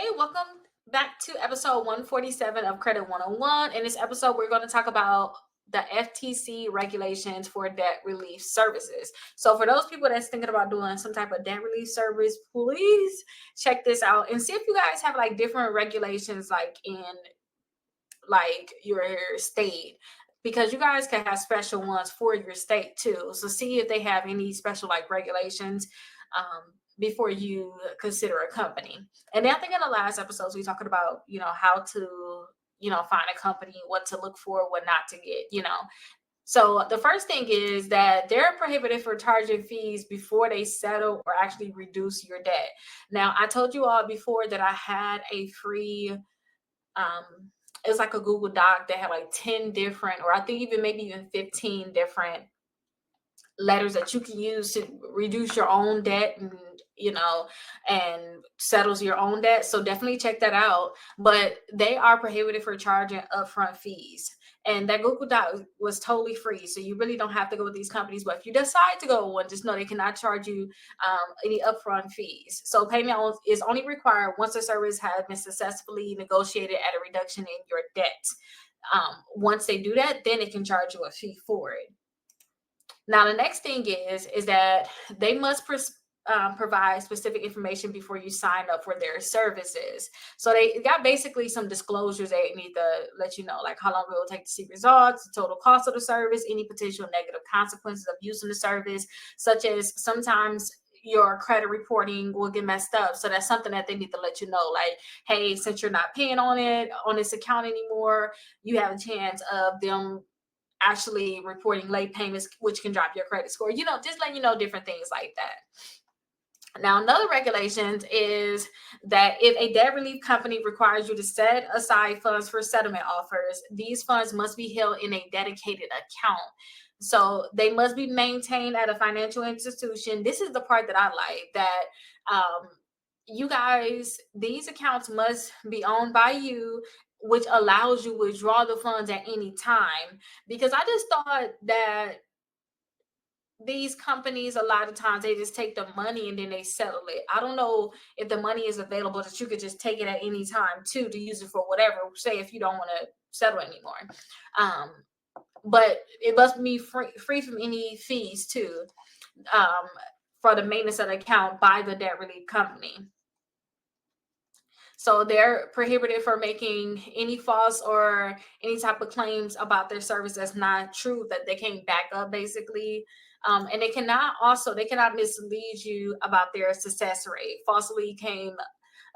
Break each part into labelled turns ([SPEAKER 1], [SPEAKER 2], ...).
[SPEAKER 1] Hey, welcome back to episode 147 of Credit 101. In this episode, we're going to talk about the FTC regulations for debt relief services. So, for those people that's thinking about doing some type of debt relief service, please check this out and see if you guys have like different regulations, like in like your state, because you guys can have special ones for your state too. So see if they have any special like regulations before you consider a company. And then I think in the last episodes we talked about, how to, find a company, what to look for, what not to get. So the first thing is that they're prohibited for charging fees before they settle or actually reduce your debt. Now, I told you all before that I had a free it's like a Google Doc that had like 10 different, or I think maybe even 15 different letters that you can use to reduce your own debt and settles your own debt. So definitely check that out. But they are prohibited for charging upfront fees. And that Google Doc was totally free. So you really don't have to go with these companies. But if you decide to go with one, just know they cannot charge you any upfront fees. So payment is only required once the service has been successfully negotiated at a reduction in your debt. Once they do that, then it can charge you a fee for it. Now, the next thing is that they must provide specific information before you sign up for their services. So they got basically some disclosures they need to let you know, like how long it will take to see results, the total cost of the service, any potential negative consequences of using the service, such as sometimes your credit reporting will get messed up. So that's something that they need to let you know, like, hey, since you're not paying on this account anymore, you have a chance of them actually reporting late payments, which can drop your credit score, just letting you know different things like that. Now, another regulations is that if a debt relief company requires you to set aside funds for settlement offers, these funds must be held in a dedicated account. So they must be maintained at a financial institution. This is the part that I like, that you guys, these accounts must be owned by you, which allows you to withdraw the funds at any time. Because I just thought that these companies, a lot of times they just take the money and then they settle it. I don't know if the money is available that you could just take it at any time too, to use it for whatever, say if you don't want to settle anymore. But it must be free from any fees too, for the maintenance of the account by the debt relief company. So they're prohibited for making any false or any type of claims about their service that's not true, that they can't back up, basically. And they cannot mislead you about their success rate, falsely claim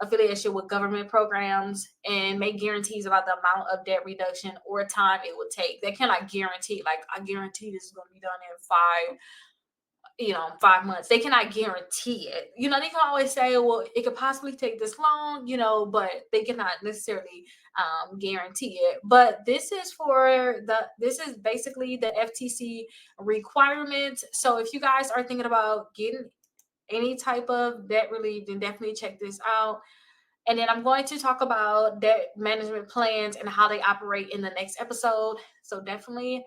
[SPEAKER 1] affiliation with government programs, and make guarantees about the amount of debt reduction or time it will take. They cannot guarantee, like, I guarantee this is going to be done in 5 months. They cannot guarantee it. They can always say, well, it could possibly take this long, but they cannot necessarily guarantee it. But this is basically the FTC requirements. So if you guys are thinking about getting any type of debt relief, then definitely check this out. And then I'm going to talk about debt management plans and how they operate in the next episode. So definitely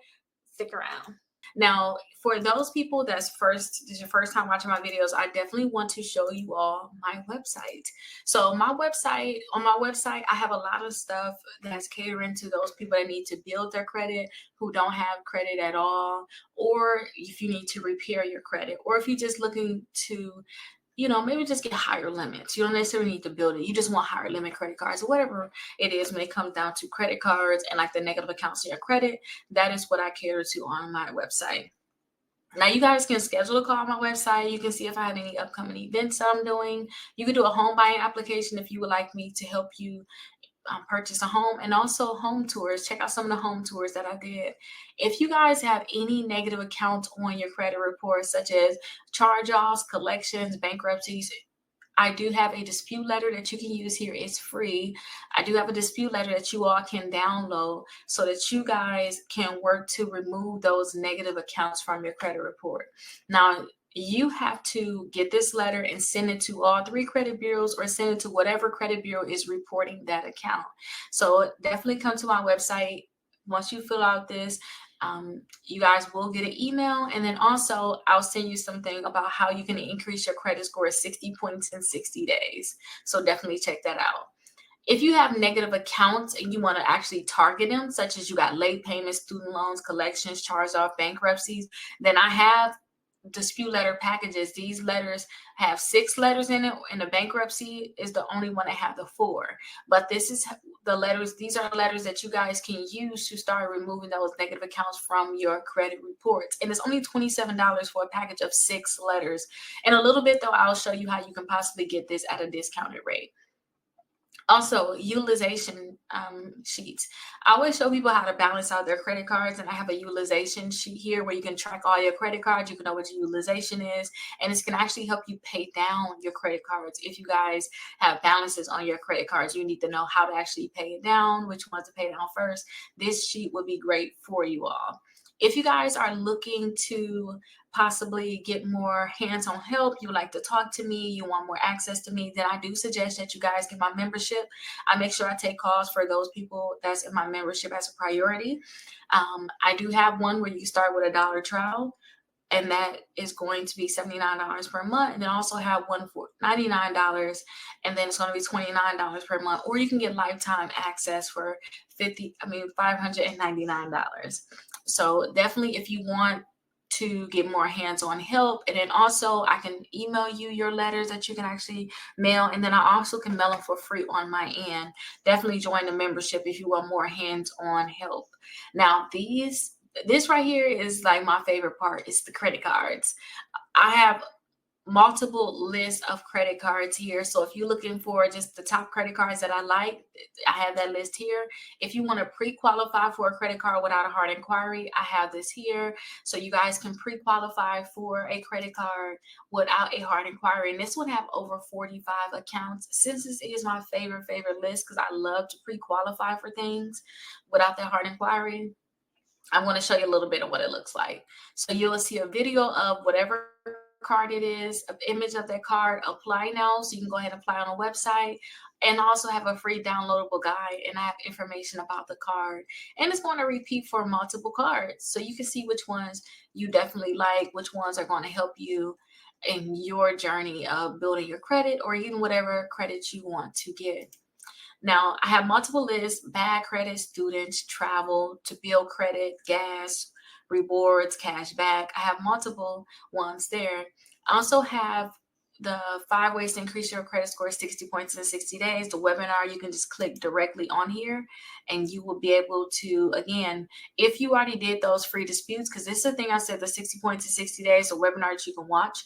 [SPEAKER 1] stick around. Now, for those people this is your first time watching my videos, I definitely want to show you all my website. So on my website, I have a lot of stuff that's catering to those people that need to build their credit, who don't have credit at all, or if you need to repair your credit, or if you're just looking to maybe just get higher limits. You don't necessarily need to build it. You just want higher limit credit cards, or whatever it is when it comes down to credit cards and like the negative accounts in your credit. That is what I cater to on my website. Now, you guys can schedule a call on my website. You can see if I have any upcoming events that I'm doing. You can do a home buying application if you would like me to help you purchase a home, and also home tours. Check out some of the home tours that I did. If you guys have any negative accounts on your credit report, such as charge-offs, collections, bankruptcies, I do have a dispute letter that you can use here. It's free. I do have a dispute letter that you all can download so that you guys can work to remove those negative accounts from your credit report. Now, you have to get this letter and send it to all 3 credit bureaus, or send it to whatever credit bureau is reporting that account. So definitely come to my website. Once you fill out this, you guys will get an email, and then also I'll send you something about how you can increase your credit score 60 points in 60 days. So definitely check that out. If you have negative accounts and you want to actually target them, such as you got late payments, student loans, collections, charge off, bankruptcies, then I have dispute letter packages. These letters have 6 letters in it, and the bankruptcy is the only one that have the 4. But this is the letters. These are letters that you guys can use to start removing those negative accounts from your credit reports. And it's only $27 for a package of 6 letters. In a little bit, though, I'll show you how you can possibly get this at a discounted rate. Also, utilization sheets. I always show people how to balance out their credit cards, and I have a utilization sheet here where you can track all your credit cards. You can know what your utilization is, and it's going to actually help you pay down your credit cards. If you guys have balances on your credit cards, you need to know how to actually pay it down, which ones to pay down first. This sheet would be great for you all. If you guys are looking to possibly get more hands-on help, you would like to talk to me, you want more access to me, then I do suggest that you guys get my membership. I make sure I take calls for those people that's in my membership as a priority. I do have one where you start with $1 trial, and that is going to be $79 per month. And then also have one for $99, and then it's going to be $29 per month. Or you can get lifetime access for $599. So definitely, if you want to get more hands-on help, and then also I can email you your letters that you can actually mail, and then I also can mail them for free on my end. Definitely join the membership if you want more hands-on help. Now, this right here is like my favorite part. It's the credit cards. I have multiple lists of credit cards here. So if you're looking for just the top credit cards that I like, I have that list here. If you want to pre-qualify for a credit card without a hard inquiry, I have this here. So you guys can pre-qualify for a credit card without a hard inquiry. And this one have over 45 accounts. Since this is my favorite list, because I love to pre-qualify for things without that hard inquiry, I'm going to show you a little bit of what it looks like. So you'll see a video of whatever card it is, an image of that card, apply now, so you can go ahead and apply on a website, and also have a free downloadable guide, and I have information about the card, and it's going to repeat for multiple cards, so you can see which ones you definitely like, which ones are going to help you in your journey of building your credit or even whatever credit you want to get. Now, I have multiple lists: bad credit, students, travel, to build credit, gas, rewards, cash back. I have multiple ones there. I also have the 5 ways to increase your credit score 60 points in 60 days. The webinar, you can just click directly on here and you will be able to, again, if you already did those free disputes, because this is the thing I said, the 60 points in 60 days, the webinar that you can watch.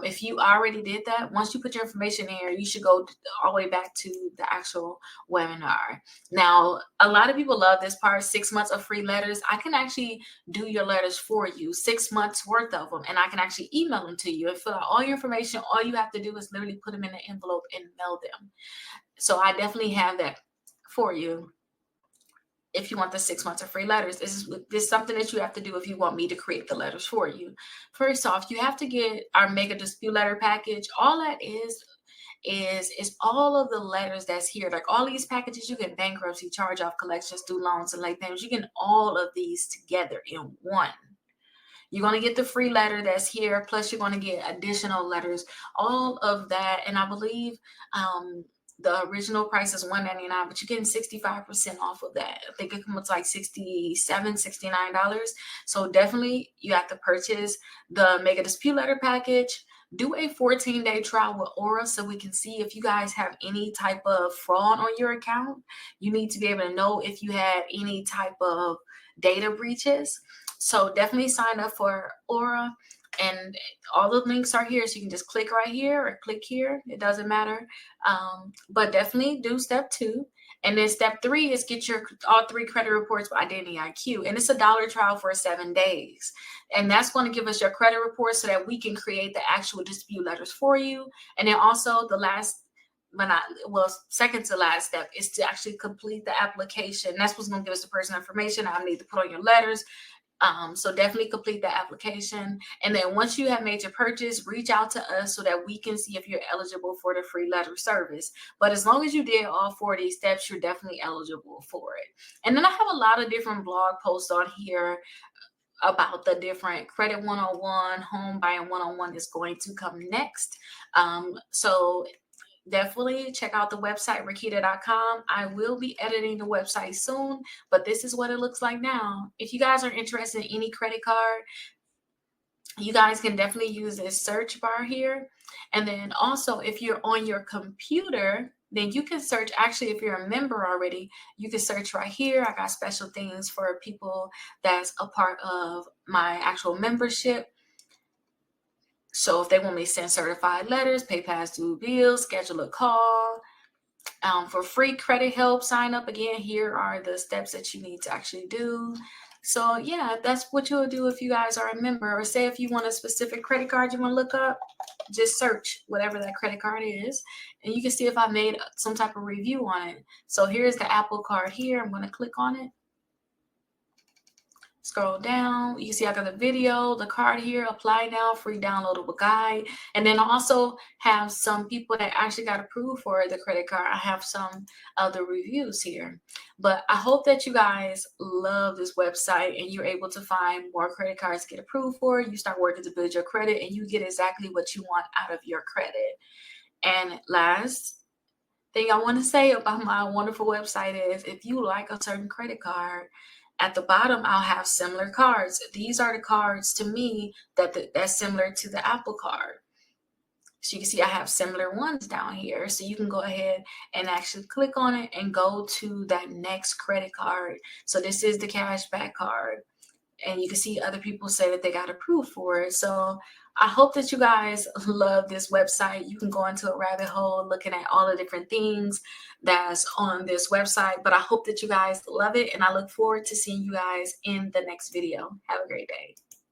[SPEAKER 1] If you already did that, once you put your information in here, you should go all the way back to the actual webinar. Now, a lot of people love this part, 6 months of free letters. I can actually do your letters for you, 6 months worth of them, and I can actually email them to you and fill out all your information. All you have to do is literally put them in an envelope and mail them. So I definitely have that for you. If you want the 6 months of free letters, this is something that you have to do if you want me to create the letters for you. First off, you have to get our mega dispute letter package. All that is all of the letters that's here. Like all these packages, you get bankruptcy, charge off, collections, student loans, and late payments. You get all of these together in one. You're going to get the free letter that's here, plus you're going to get additional letters, all of that. And I believe the original price is $199, but you're getting 65% off of that. I think it comes like $67, $69. So definitely you have to purchase the mega dispute letter package. Do a 14-day trial with Aura so we can see if you guys have any type of fraud on your account. You need to be able to know if you had any type of data breaches. So definitely sign up for Aura, and all the links are here. So you can just click right here or click here. It doesn't matter. But definitely do step 2. And then step 3 is get your all 3 credit reports by Identity IQ. And it's $1 trial for 7 days. And that's going to give us your credit report so that we can create the actual dispute letters for you. And then also the second to last step is to actually complete the application. That's what's going to give us the personal information I need to put on your letters. So definitely complete the application. And then once you have made your purchase, reach out to us so that we can see if you're eligible for the free letter service. But as long as you did all 4 of these steps, you're definitely eligible for it. And then I have a lot of different blog posts on here about the different Credit 101, Home Buying 101 is going to come next. So definitely check out the website, Rickita.com. I will be editing the website soon, but this is what it looks like now. If you guys are interested in any credit card, you guys can definitely use this search bar here. And then also, if you're on your computer, then you can search. Actually, if you're a member already, you can search right here. I got special things for people that's a part of my actual membership. So if they want me to send certified letters, pay past due bills, schedule a call, for free credit help, sign up. Again, here are the steps that you need to actually do. So yeah, that's what you'll do if you guys are a member. Or say if you want a specific credit card you want to look up, just search whatever that credit card is, and you can see if I made some type of review on it. So here's the Apple card here. I'm going to click on it. Scroll down, you see I got the video, the card here, apply now, free downloadable guide. And then I also have some people that actually got approved for the credit card. I have some other reviews here. But I hope that you guys love this website and you're able to find more credit cards to get approved for. You start working to build your credit and you get exactly what you want out of your credit. And last thing I want to say about my wonderful website is, if you like a certain credit card, at the bottom I'll have similar cards. These are the cards to me that's similar to the Apple card. So you can see I have similar ones down here. So you can go ahead and actually click on it and go to that next credit card. So this is the cashback card. And you can see other people say that they got approved for it. So I hope that you guys love this website. You can go into a rabbit hole looking at all the different things that's on this website. But I hope that you guys love it. And I look forward to seeing you guys in the next video. Have a great day.